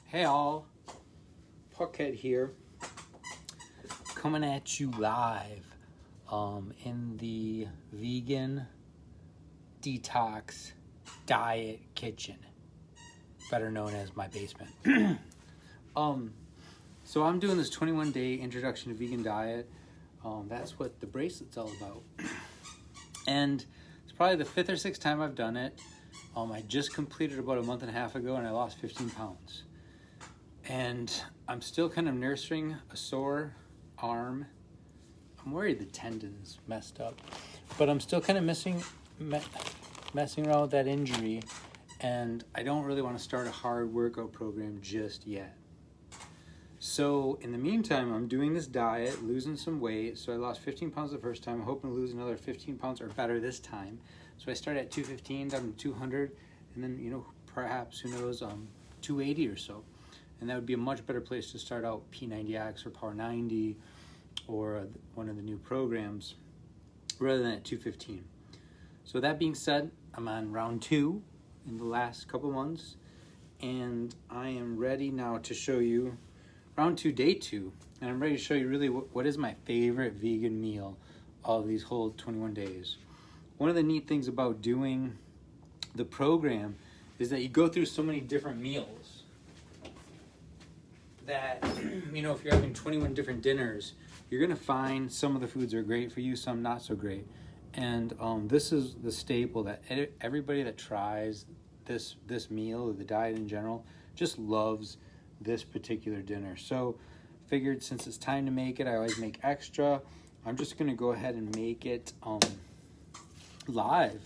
Hey all, Puckhead here, coming at you live in the vegan detox diet kitchen, better known as my basement. So I'm doing this 21-day introduction to vegan diet. That's what the bracelet's all about. And it's probably the 5th or 6th time I've done it. I just completed about a month and a half ago and I lost 15 pounds. And I'm still kind of nursing a sore arm. I'm worried the tendon's messed up, but I'm still kind of messing around with that injury, and I don't really want to start a hard workout program just yet. So in the meantime, I'm doing this diet, losing some weight. So I lost 15 pounds the first time. I'm hoping to lose another 15 pounds or better this time. So I started at 215 down to 200, and then, perhaps, who knows, 280 or so. And that would be a much better place to start out P90X or Power 90 or one of the new programs rather than at 215. So that being said, I'm on round 2 in the last couple months, and I am ready now to show you round 2, day 2, and I'm ready to show you really what is my favorite vegan meal of these whole 21 days. One of the neat things about doing the program is that you go through so many different meals that, if you're having 21 different dinners, you're going to find some of the foods are great for you, some not so great. And this is the staple that everybody that tries this meal, or the diet in general, just loves this particular dinner. So figured since it's time to make it, I always make extra. I'm just going to go ahead and make it live.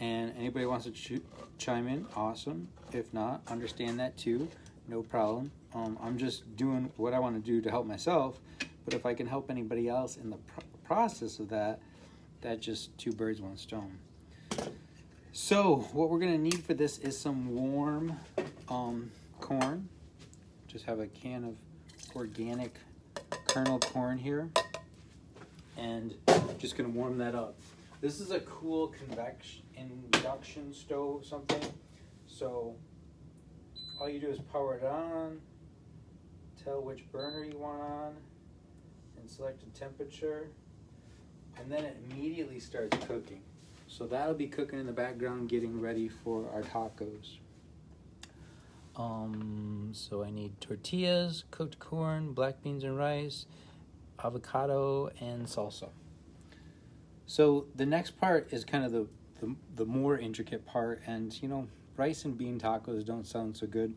And anybody wants to chime in, awesome. If not, understand that too. No problem. I'm just doing what I want to do to help myself, but if I can help anybody else in the process of that, that's just 2 birds, 1 stone. So what we're going to need for this is some warm corn. Just have a can of organic kernel corn here, and just going to warm that up. This is a cool induction stove something, so all you do is power it on, tell which burner you want on, and select a temperature, and then it immediately starts cooking. So that'll be cooking in the background, getting ready for our tacos. So I need tortillas, cooked corn, black beans and rice, avocado, and salsa. So the next part is kind of the more intricate part, and rice and bean tacos don't sound so good,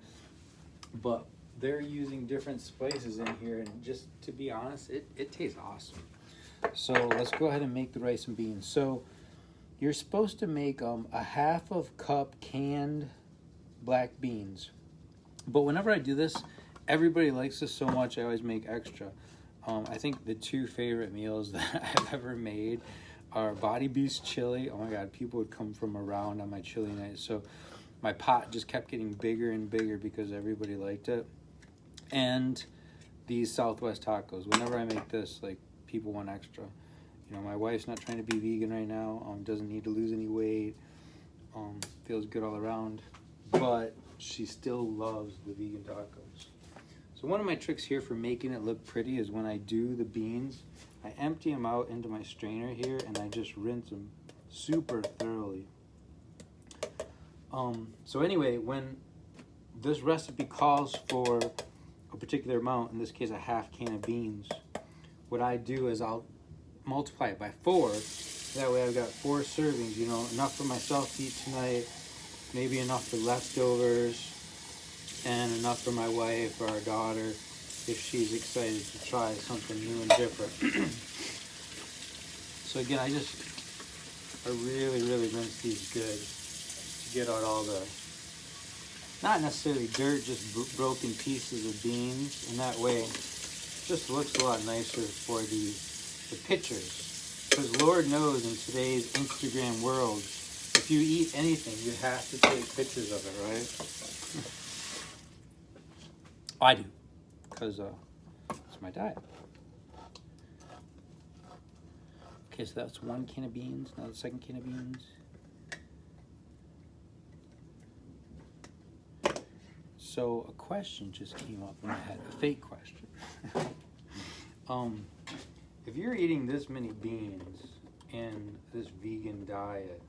but they're using different spices in here, and just to be honest, it tastes awesome. So let's go ahead and make the rice and beans. So you're supposed to make a 1/2 cup canned black beans, but whenever I do this, everybody likes this so much I always make extra. I think the 2 favorite meals that I've ever made are Body Beast chili. Oh my god, people would come from around on my chili night. So my pot just kept getting bigger and bigger because everybody liked it. And these Southwest tacos. Whenever I make this, people want extra. My wife's not trying to be vegan right now. Doesn't need to lose any weight. Feels good all around. But she still loves the vegan tacos. So one of my tricks here for making it look pretty is when I do the beans, I empty them out into my strainer here and I just rinse them super thoroughly. So anyway, when this recipe calls for a particular amount, in this case a 1/2 can of beans, what I do is I'll multiply it by 4. That way I've got 4 servings, enough for myself to eat tonight, maybe enough for leftovers, and enough for my wife or our daughter if she's excited to try something new and different. So again, I really, really rinse these good to get out all the, not necessarily dirt, just broken pieces of beans, and that way it just looks a lot nicer for the pictures. Because Lord knows in today's Instagram world, if you eat anything, you have to take pictures of it, right? I do, because it's my diet. Okay, so that's 1 can of beans. Now the 2nd can of beans. So a question just came up in my head, a fake question. If you're eating this many beans in this vegan diet,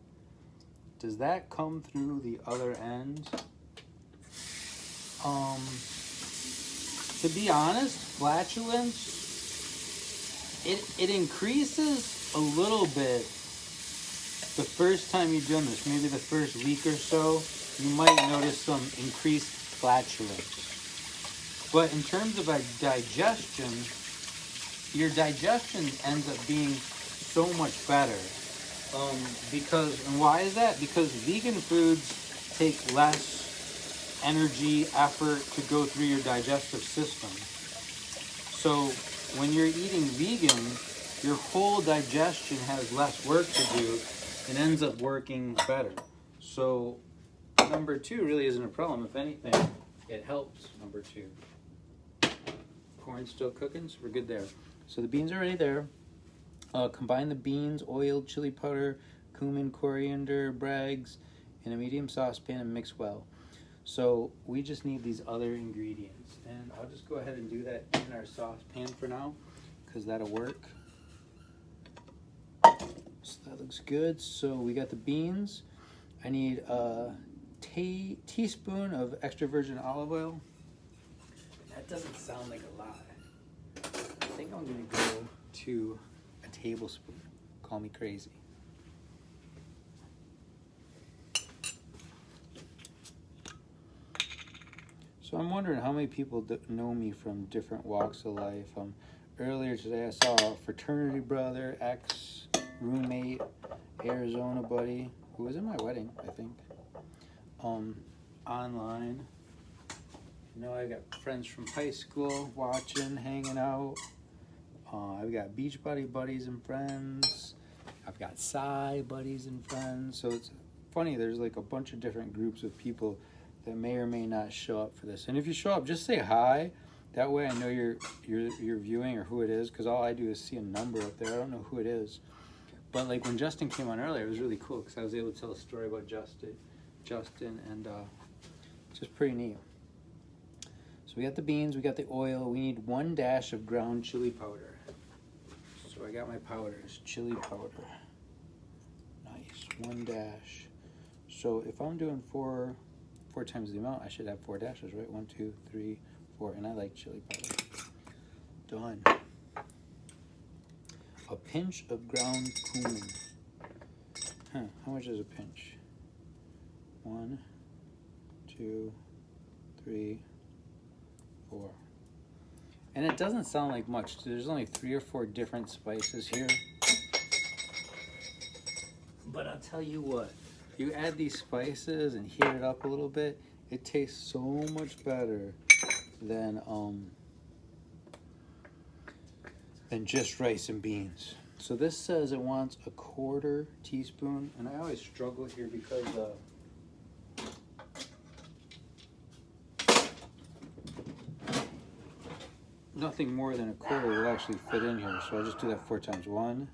does that come through the other end? To be honest, flatulence, it increases a little bit the first time you've done this, maybe the first week or so. You might notice some increased flatulence. But in terms of our digestion, your digestion ends up being so much better. And why is that? Because vegan foods take less energy, effort to go through your digestive system. So when you're eating vegan, your whole digestion has less work to do and ends up working better. So number 2 really isn't a problem. If anything, it helps number 2. Corn's still cooking, so we're good there. So the beans are already there. Combine the beans, oil, chili powder, cumin, coriander, Bragg's in a medium saucepan and mix well. So we just need these other ingredients, and I'll just go ahead and do that in our saucepan for now, because that'll work. So that looks good. So we got the beans. I need a teaspoon of extra virgin olive oil. That doesn't sound like a lot. I think I'm gonna go to a tablespoon. Call me crazy. So I'm wondering how many people know me from different walks of life. Earlier today I saw a fraternity brother, ex-roommate, Arizona buddy, who was in my wedding, I think, online. You know, I got friends from high school watching, hanging out. I've got Beachbody buddies and friends. I've got Psy buddies and friends. So it's funny, there's like a bunch of different groups of people that may or may not show up for this. And if you show up, just say hi. That way I know you're viewing or who it is, because all I do is see a number up there. I don't know who it is. But like when Justin came on earlier, it was really cool because I was able to tell a story about Justin, and it's just pretty neat. So we got the beans, we got the oil. We need 1 dash of ground chili powder. So I got my powders, chili powder. Nice, 1 dash. So if I'm doing four times the amount, I should have 4 dashes, right? 1, 2, 3, 4, and I like chili powder. Done. A pinch of ground cumin. How much is a pinch? 1, 2, 3, 4. And it doesn't sound like much. There's only 3 or 4 different spices here. But I'll tell you what, you add these spices and heat it up a little bit, it tastes so much better than just rice and beans. So this says it wants a 1/4 teaspoon, and I always struggle here because nothing more than a 1/4 will actually fit in here. So I'll just do that 4 times. 1,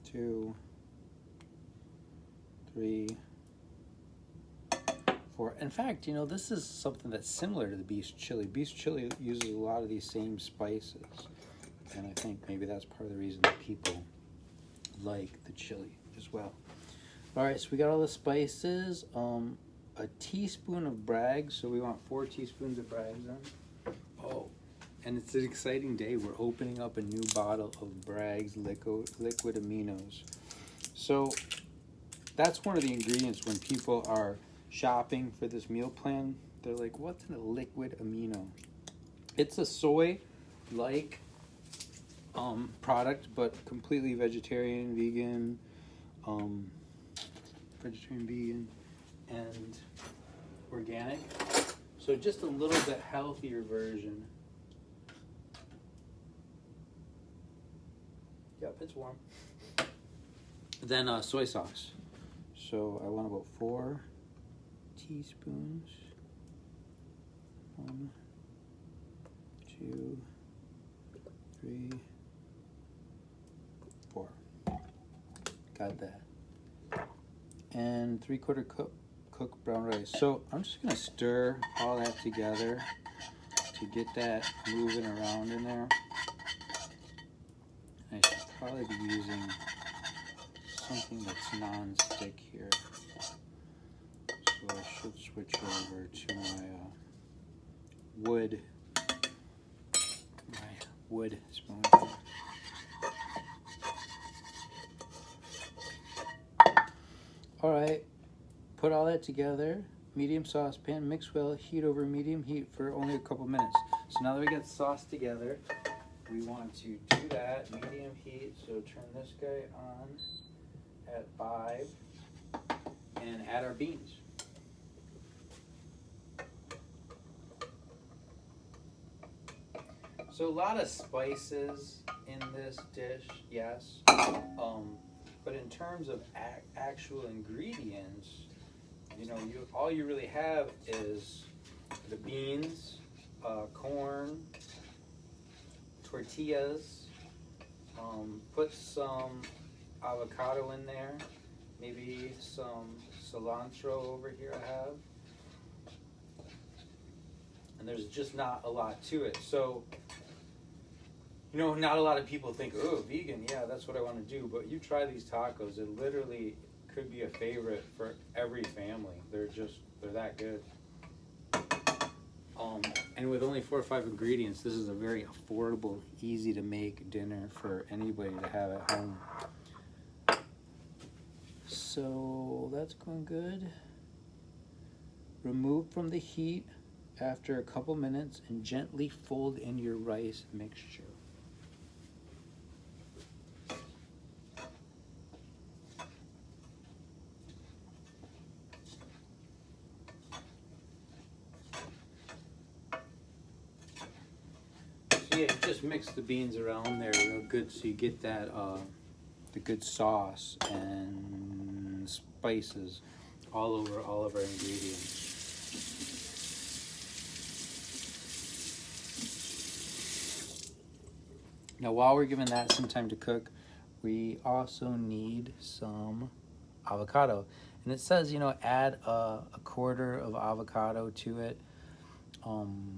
2, 3, 4. In fact, you know, this is something that's similar to the beef chili. Beef chili uses a lot of these same spices, and I think maybe that's part of the reason that people like the chili as well. All right, so we got all the spices. A teaspoon of Bragg's, so we want 4 teaspoons of Bragg's in. Oh, and it's an exciting day. We're opening up a new bottle of Bragg's liquid aminos. So that's one of the ingredients when people are shopping for this meal plan. They're like, what's in a liquid amino? It's a soy-like product, but completely vegetarian, vegan, and organic. So just a little bit healthier version. Yep, it's warm. Then soy sauce. So I want about 4 teaspoons. 1, 2, 3, 4. Got that. And 3/4 cup cooked brown rice. So I'm just gonna stir all that together to get that moving around in there. I should probably be using something that's non-stick here. So I should switch over to my wood spoon. All right, put all that together. Medium saucepan, mix well, heat over medium heat for only a couple minutes. So now that we got the sauce together, we want to do that medium heat. So turn this guy on at 5 and add our beans. So a lot of spices in this dish, yes. But in terms of actual ingredients, you know, all you really have is the beans, corn, tortillas. Put some avocado in there, maybe some cilantro over here I have. And there's just not a lot to it. So, you know, not a lot of people think, oh, vegan, yeah, that's what I want to do. But you try these tacos, it literally could be a favorite for every family. They're that good. And with only 4 or 5 ingredients, this is a very affordable, easy to make dinner for anybody to have at home. So that's going good. Remove from the heat after a couple minutes and gently fold in your rice mixture. So yeah, just mix the beans around there real good so you get that the good sauce and spices all over all of our ingredients. Now, while we're giving that some time to cook, we also need some avocado. And it says, you know, add a quarter of avocado to it.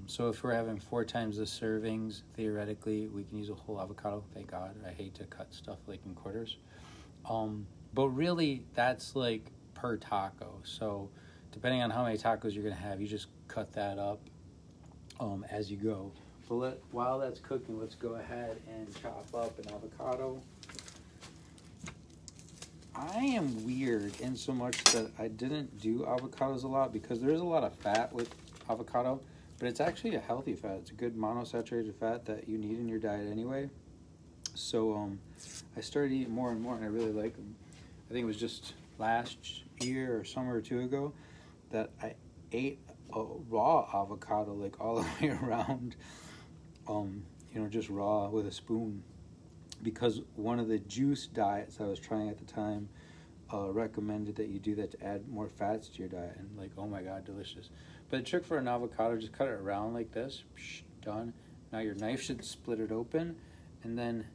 So if we're having 4 times the servings, theoretically, we can use a whole avocado. Thank God. I hate to cut stuff like in quarters. But really, that's like per taco. So depending on how many tacos you're going to have, you just cut that up as you go. But while that's cooking, let's go ahead and chop up an avocado. I am weird in so much that I didn't do avocados a lot because there is a lot of fat with avocado, but it's actually a healthy fat. It's a good monosaturated fat that you need in your diet anyway. So I started eating more and more, and I really like them. I think it was just last year or summer or 2 ago that I ate a raw avocado like all the way around. You know, just raw with a spoon, because one of the juice diets I was trying at the time recommended that you do that to add more fats to your diet, and like, oh my God, delicious. But the trick for an avocado, just cut it around like this, done. Now your knife should split it open, and then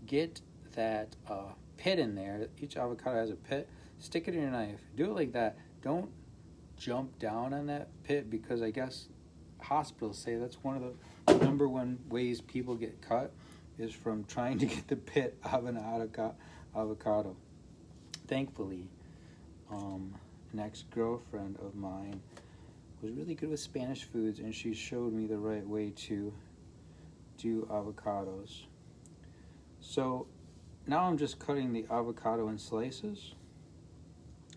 get that pit in there. Each avocado has a pit. Stick it in your knife. Do it like that. Don't jump down on that pit, because I guess hospitals say that's one of the number one ways people get cut is from trying to get the pit of an avocado. Thankfully, an ex-girlfriend of mine was really good with Spanish foods, and she showed me the right way to do avocados. So now I'm just cutting the avocado in slices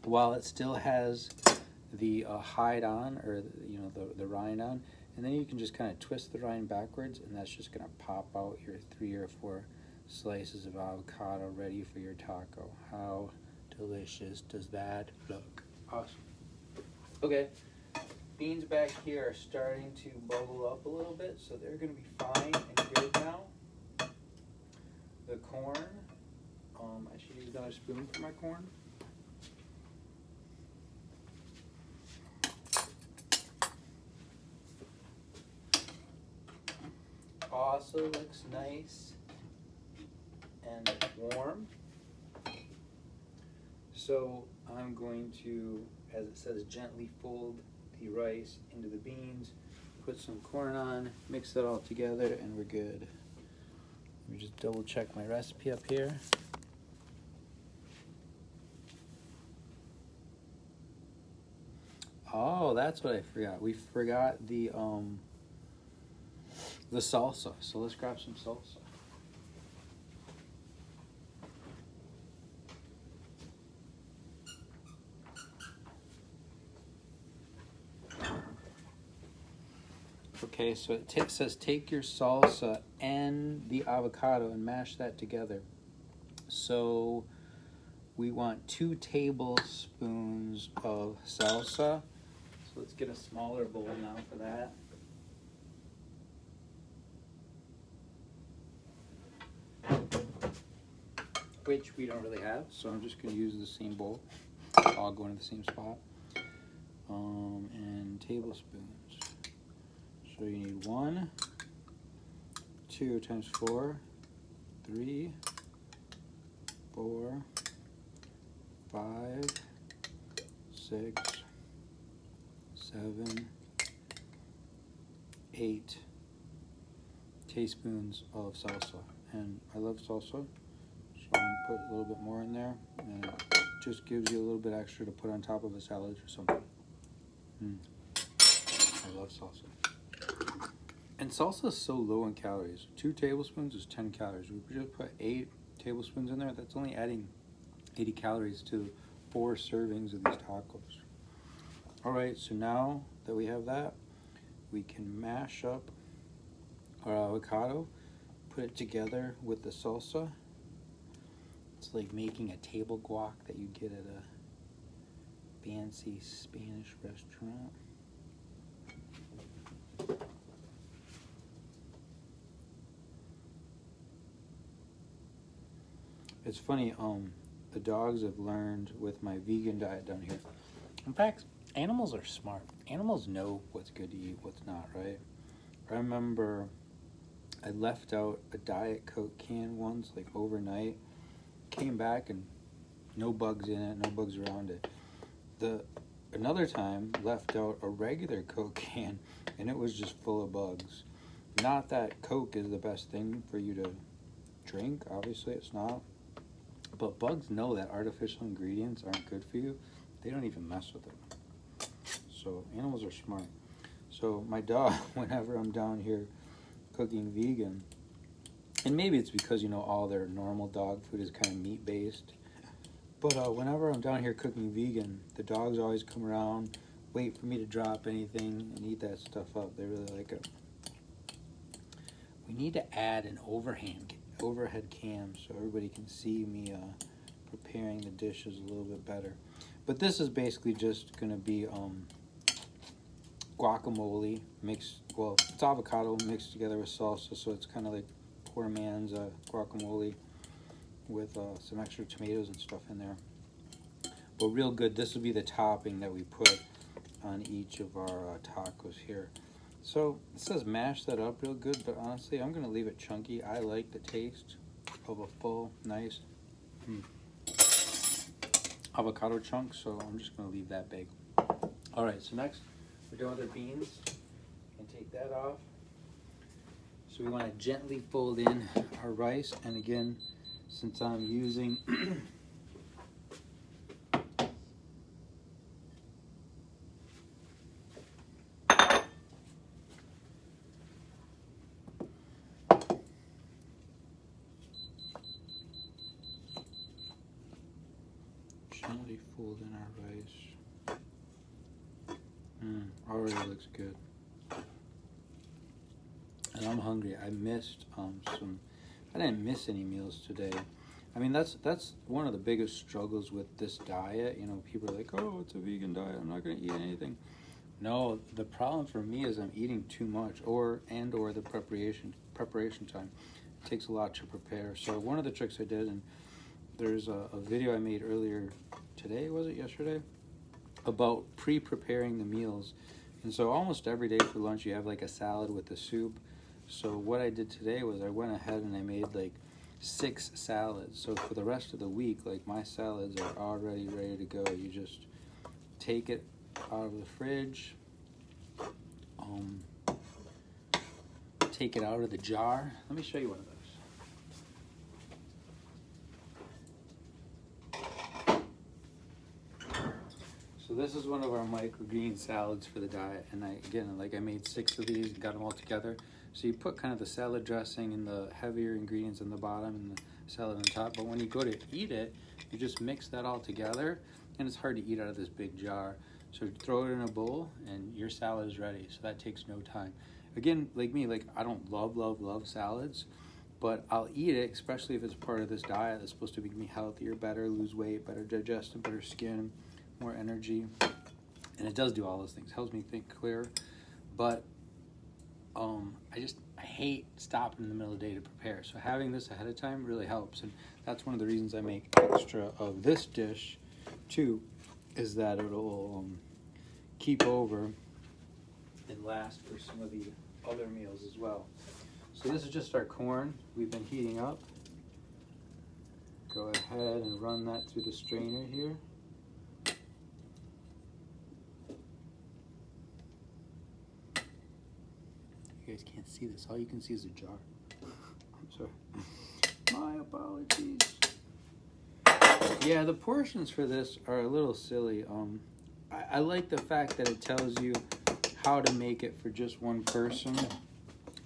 while it still has the hide on, or the rind on. And then you can just kind of twist the rind backwards, and that's just going to pop out your 3 or 4 slices of avocado ready for your taco. How delicious does that look? Awesome. Okay, beans back here are starting to bubble up a little bit, so they're going to be fine and good now. The corn, I should use another spoon for my corn. Also looks nice and warm. So I'm going to as it says, gently fold the rice into the beans, put some corn on, mix it all together, and we're good. Let me just double check my recipe up here. Oh, that's what I forgot. We forgot the salsa. So let's grab some salsa. Okay, so it says take your salsa and the avocado and mash that together. So we want 2 tablespoons of salsa. So let's get a smaller bowl now for that. Which we don't really have, so I'm just going to use the same bowl. All go into the same spot. And tablespoons. So you need 1, 2 times 4, 3, 4, 5, 6, 7, 8 teaspoons of salsa. And I love salsa, so I'm going to put a little bit more in there, and it just gives you a little bit extra to put on top of a salad or something. I love salsa. And salsa is so low in calories. 2 tablespoons is 10 calories. We just put 8 tablespoons in there. That's only adding 80 calories to 4 servings of these tacos. All right, so now that we have that, we can mash up our avocado, put it together with the salsa. It's like making a table guac that you get at a fancy Spanish restaurant. It's funny, the dogs have learned with my vegan diet down here. In fact, animals are smart. Animals know what's good to eat, what's not, right? I remember I left out a Diet Coke can once, like overnight. Came back and no bugs in it, no bugs around it. Another time, left out a regular Coke can and it was just full of bugs. Not that Coke is the best thing for you to drink, obviously it's not. But bugs know that artificial ingredients aren't good for you. They don't even mess with them. So animals are smart. So my dog, whenever I'm down here cooking vegan, and maybe it's because, you know, all their normal dog food is kind of meat-based, but whenever I'm down here cooking vegan, the dogs always come around, wait for me to drop anything, and eat that stuff up. They really like it. We need to add an overhead cam so everybody can see me preparing the dishes a little bit better. But this is basically just going to be guacamole mixed, well, it's avocado mixed together with salsa, so it's kind of like poor man's guacamole with some extra tomatoes and stuff in there. But real good. This will be the topping that we put on each of our tacos here. So it says mash that up real good, but honestly, I'm going to leave it chunky. I like the taste of a full, nice avocado chunk, so I'm just going to leave that big. All right, so next we're done with our beans. And take that off. So we want to gently fold in our rice, and again, since I'm using gently fold in our rice. Already looks good. And I'm hungry. I missed I didn't miss any meals today. I mean, that's one of the biggest struggles with this diet. You know, people are like, oh, it's a vegan diet, I'm not going to eat anything. No, the problem for me is I'm eating too much, or the preparation time. It takes a lot to prepare. So one of the tricks I did, and there's a video I made earlier today, was it yesterday, about pre-preparing the meals. And so almost every day for lunch you have like a salad with a soup. So what I did today was I went ahead and I made like 6 salads. So for the rest of the week, like, my salads are already ready to go. You just take it out of the fridge, take it out of the jar. Let me show you one of those. So this is one of our microgreen salads for the diet, and I made 6 of these and got them all together. So you put kind of the salad dressing and the heavier ingredients on the bottom and the salad on top, but when you go to eat it, you just mix that all together, and it's hard to eat out of this big jar. So throw it in a bowl and your salad is ready. So that takes no time. Again, like me, I don't love salads, but I'll eat it, especially if it's part of this diet that's supposed to make me healthier, better, lose weight, better digestion, better skin, more energy. And it does do all those things. Helps me think clear. But I hate stopping in the middle of the day to prepare. So having this ahead of time really helps. And that's one of the reasons I make extra of this dish too, is that it'll keep over and last for some of the other meals as well. So this is just our corn we've been heating up. Go ahead and run that through the strainer here. You guys can't see this. All you can see is a jar. I'm sorry. My apologies. Yeah, the portions for this are a little silly. I like the fact that it tells you how to make it for just one person,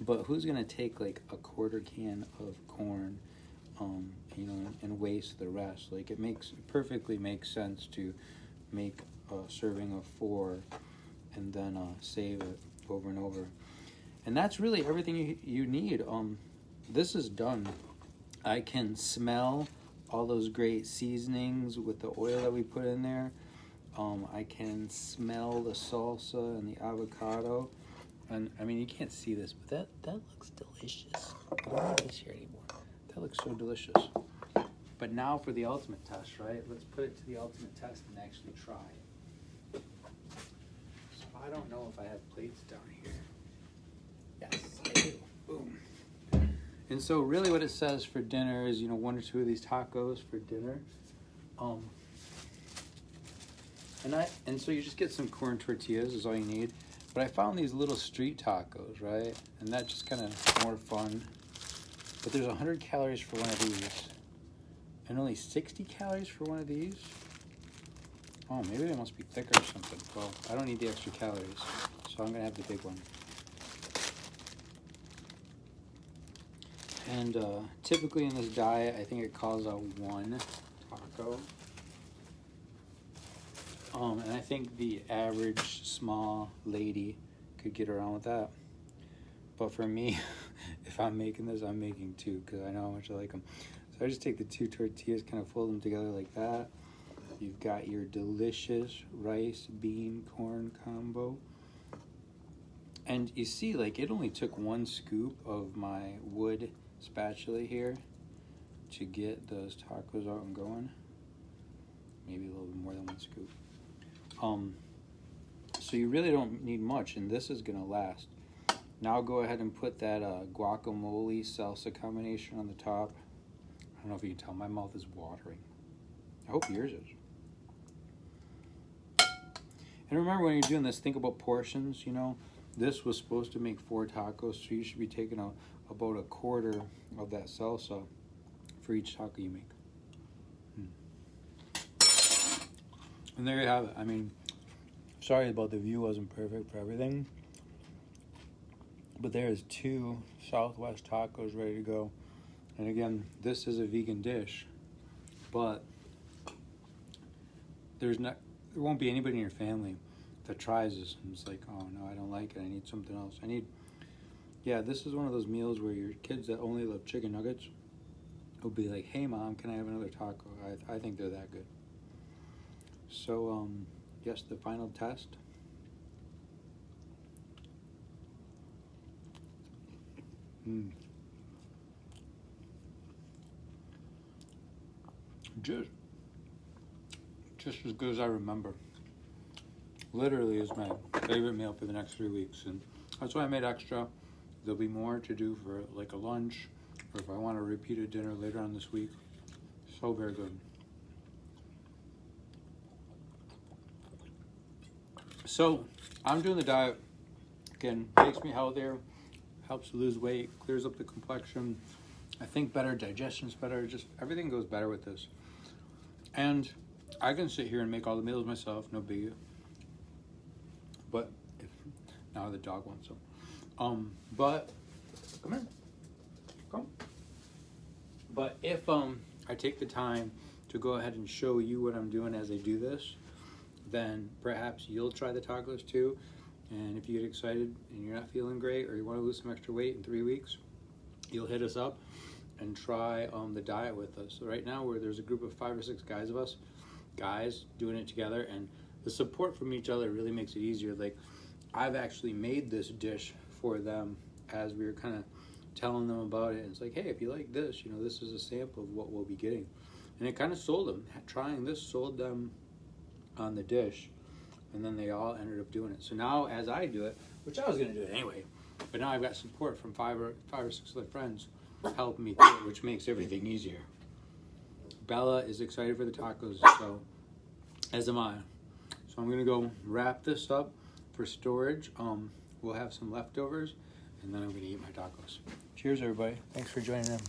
but who's gonna take like a quarter can of corn, and waste the rest? Like it perfectly makes sense to make a serving of 4 and then save it over and over. And that's really everything you need. This is done. I can smell all those great seasonings with the oil that we put in there. I can smell the salsa and the avocado. And I mean, you can't see this, but that looks delicious. I don't have this here anymore. That looks so delicious. But now for the ultimate test, right? Let's put it to the ultimate test and actually try. So I don't know if I have plates down here. Yes, I do. Boom. And so really what it says for dinner is, 1 or 2 of these tacos for dinner. And so you just get some corn tortillas is all you need. But I found these little street tacos, right? And that just kind of more fun. But there's 100 calories for one of these. And only 60 calories for one of these. Oh, maybe they must be thicker or something. Well, I don't need the extra calories. So I'm going to have the big one. And typically in this diet, I think it calls out 1 taco. And I think the average small lady could get around with that. But for me, if I'm making this, I'm making 2 because I know how much I like them. So I just take the 2 tortillas, kind of fold them together like that. You've got your delicious rice, bean, corn combo. And you see, it only took 1 scoop of my wood spatula here to get those tacos out and going. Maybe a little bit more than 1 scoop. So you really don't need much, and this is gonna last. Now go ahead and put that guacamole salsa combination on the top. I don't know if you can tell, my mouth is watering. I hope yours is. And remember, when you're doing this, think about portions. This was supposed to make 4 tacos, so you should be taking about a quarter of that salsa for each taco you make. And there you have it. I mean, sorry about the view wasn't perfect for everything, but there's 2 Southwest tacos ready to go. And again, this is a vegan dish, but there won't be anybody in your family that tries this and it's like, oh no, I don't like it, I need something else. This is one of those meals where your kids that only love chicken nuggets will be like, hey mom, can I have another taco? I think they're that good. So, yes, the final test. Just as good as I remember. Literally is my favorite meal for the next 3 weeks, and that's why I made extra. There'll be more to do for like a lunch, or if I want to repeat a dinner later on this week. So very good. So I'm doing the diet. Again, makes me healthier, helps lose weight, clears up the complexion. I think better, digestion's better, just everything goes better with this. And I can sit here and make all the meals myself, no biggie. But if now the dog wants some. But come here. Come. But if I take the time to go ahead and show you what I'm doing as I do this, then perhaps you'll try the tacos too. And if you get excited and you're not feeling great or you want to lose some extra weight in 3 weeks, you'll hit us up and try the diet with us. So right now there's a group of 5 or 6 guys doing it together, and the support from each other really makes it easier. Like, I've actually made this dish for them as we were kind of telling them about it. And it's like, hey, if you like this, you know, this is a sample of what we'll be getting. And it kind of sold them. Trying this sold them on the dish, and then they all ended up doing it. So now as I do it, which I was going to do it anyway, but now I've got support from 5 or 6 other friends helping me through it, which makes everything easier. Bella is excited for the tacos, so as am I. So I'm going to go wrap this up for storage. We'll have some leftovers, and then I'm going to eat my tacos. Cheers, everybody. Thanks for joining in.